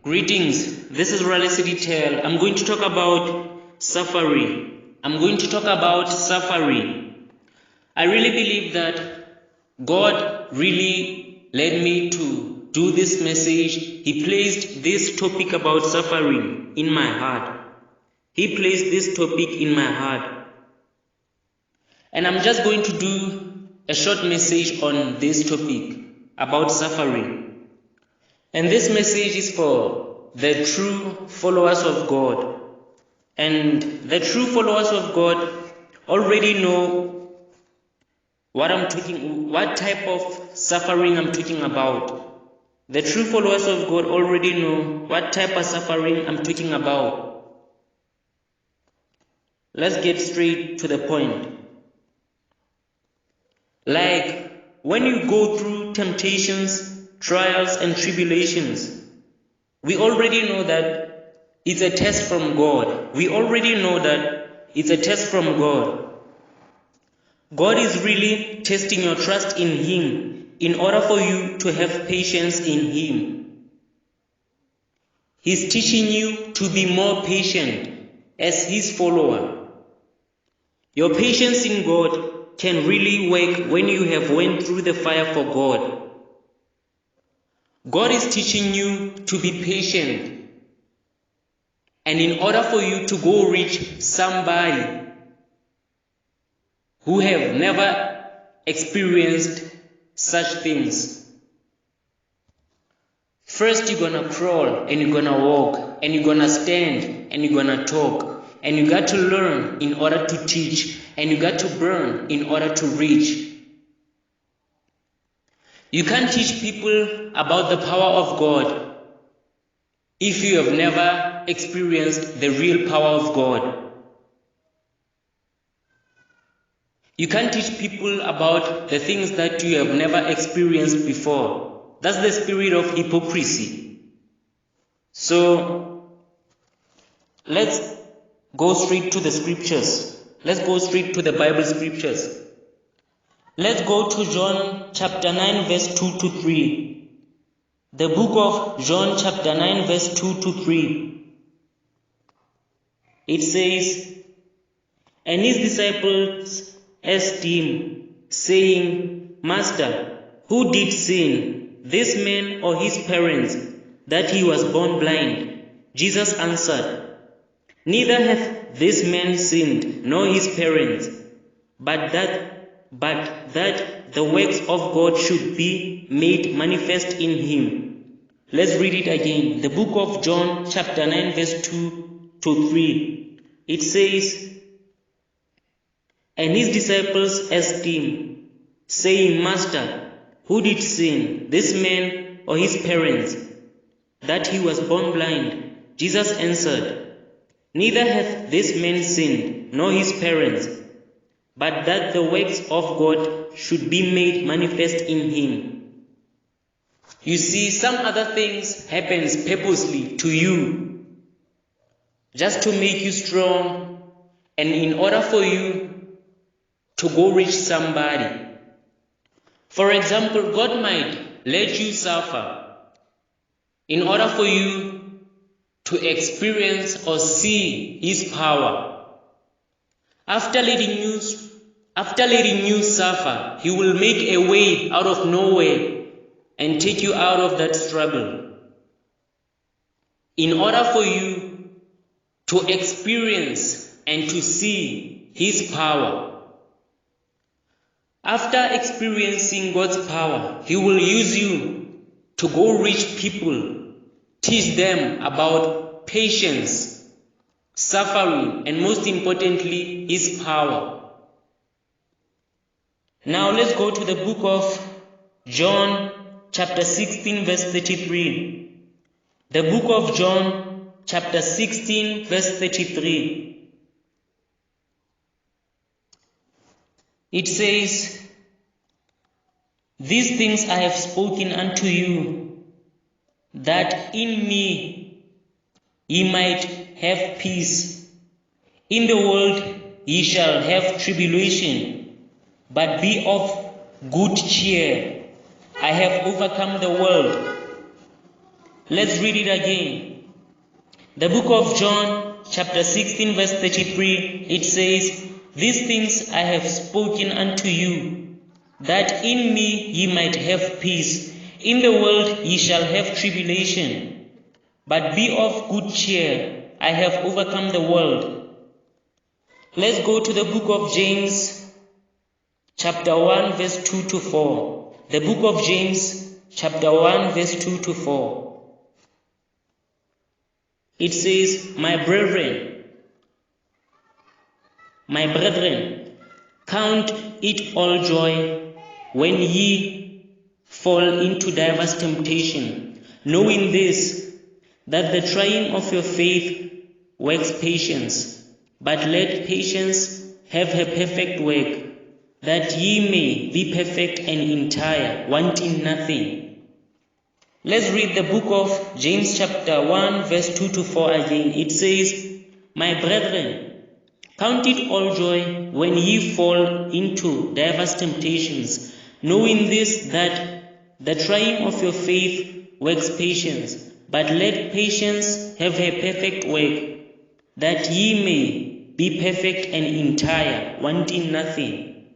Greetings, this is Reality Tale. I'm going to talk about suffering. I really believe that God really led me to do this message. He placed this topic about suffering in my heart. And I'm just going to do a short message on this topic about suffering. And this message is for the true followers of God. And the true followers of God already know what type of suffering I'm talking about. The true followers of God already know what type of suffering I'm talking about. Let's get straight to the point. Like when you go through temptations, trials and tribulations, we already know that it's a test from God. God is really testing your trust in Him in order for you to have patience in Him. He's teaching you to be more patient as His follower. Your patience in God can really work when you have went through the fire for God. God is teaching you to be patient, and in order for you to go reach somebody who have never experienced such things, first you're gonna crawl, and you're gonna walk, and you're gonna stand, and you're gonna talk, and you got to learn in order to teach, and you got to burn in order to reach. You can't teach people about the power of God if you have never experienced the real power of God. You can't teach people about the things that you have never experienced before. That's the spirit of hypocrisy. So, let's go straight to the scriptures. Let's go straight to the Bible scriptures. Let's go to John chapter 9 verse 2 to 3. The book of John chapter 9 verse 2 to 3. It says, "And his disciples asked him, saying, Master, who did sin, this man or his parents, that he was born blind? Jesus answered, Neither hath this man sinned, nor his parents, but that the works of God should be made manifest in him." Let's read it again. The book of John chapter 9 verse 2 to 3. It says, "And his disciples asked him, saying, Master, who did sin, this man or his parents, that he was born blind? Jesus answered, Neither hath this man sinned, nor his parents, but that the works of God should be made manifest in him." You see, some other things happens purposely to you, just to make you strong, and in order for you to go reach somebody. For example, God might let you suffer in order for you to experience or see His power. After letting you suffer, He will make a way out of nowhere and take you out of that struggle. In order for you to experience and to see His power. After experiencing God's power, He will use you to go reach people, teach them about patience, suffering, and most importantly, His power. Now let's go to the book of John chapter 16 verse 33. The book of John chapter 16 verse 33. It says, "These things I have spoken unto you, that in me ye might have peace. In the world ye shall have tribulation, but be of good cheer. I have overcome the world." Let's read it again. The book of John, chapter 16, verse 33, it says, "These things I have spoken unto you, that in me ye might have peace. In the world ye shall have tribulation, but be of good cheer, I have overcome the world." Let's go to the book of James, chapter 1, verse 2 to 4. The book of James, chapter 1, verse 2 to 4. It says, my brethren, count it all joy when ye fall into diverse temptation, knowing this, that the trying of your faith works patience. But let patience have her perfect work, that ye may be perfect and entire, wanting nothing. Let's read the book of James chapter 1, verse 2 to 4 again. It says, my brethren, count it all joy when ye fall into diverse temptations, knowing this, that the trying of your faith works patience. But let patience have her perfect work, that ye may be perfect and entire, wanting nothing.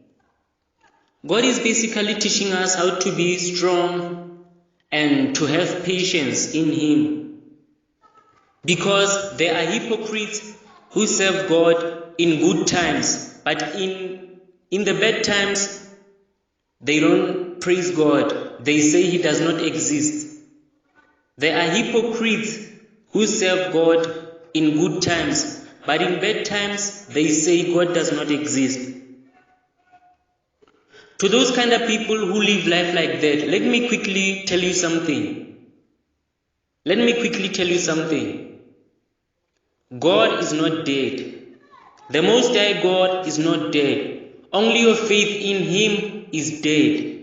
God is basically teaching us how to be strong and to have patience in Him. Because there are hypocrites who serve God in good times, but in the bad times, they don't praise God. They say He does not exist. There are hypocrites who serve God in good times, but in bad times, they say God does not exist. To those kind of people who live life like that, let me quickly tell you something. God is not dead. The Most High God is not dead. Only your faith in Him is dead.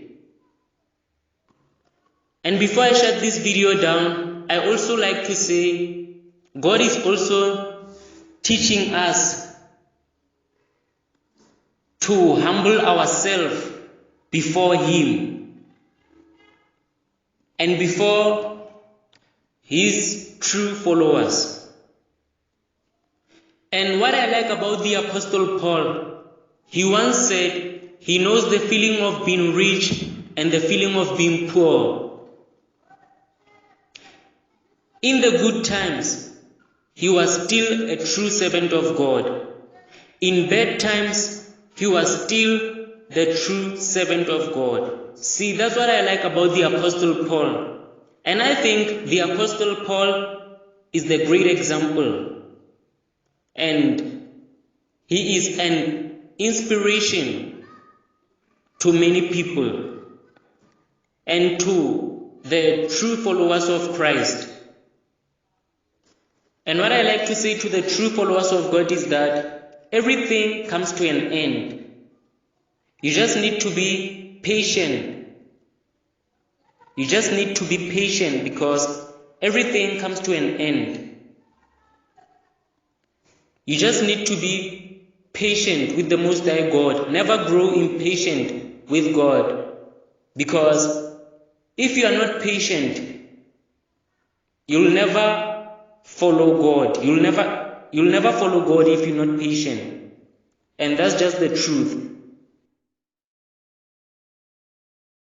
And before I shut this video down, I also like to say, God is also teaching us to humble ourselves before Him and before His true followers. And what I like about the Apostle Paul, he once said he knows the feeling of being rich and the feeling of being poor. In the good times, he was still a true servant of God. In bad times, he was still the true servant of God. See, that's what I like about the Apostle Paul. And I think the Apostle Paul is the great example. And he is an inspiration to many people and to the true followers of Christ. And what I like to say to the true followers of God is that everything comes to an end. You just need to be patient. You just need to be patient because everything comes to an end. You just need to be patient with the Most High God. Never grow impatient with God. Because if you are not patient, you'll never follow God. You'll never follow God if you're not patient. And that's just the truth.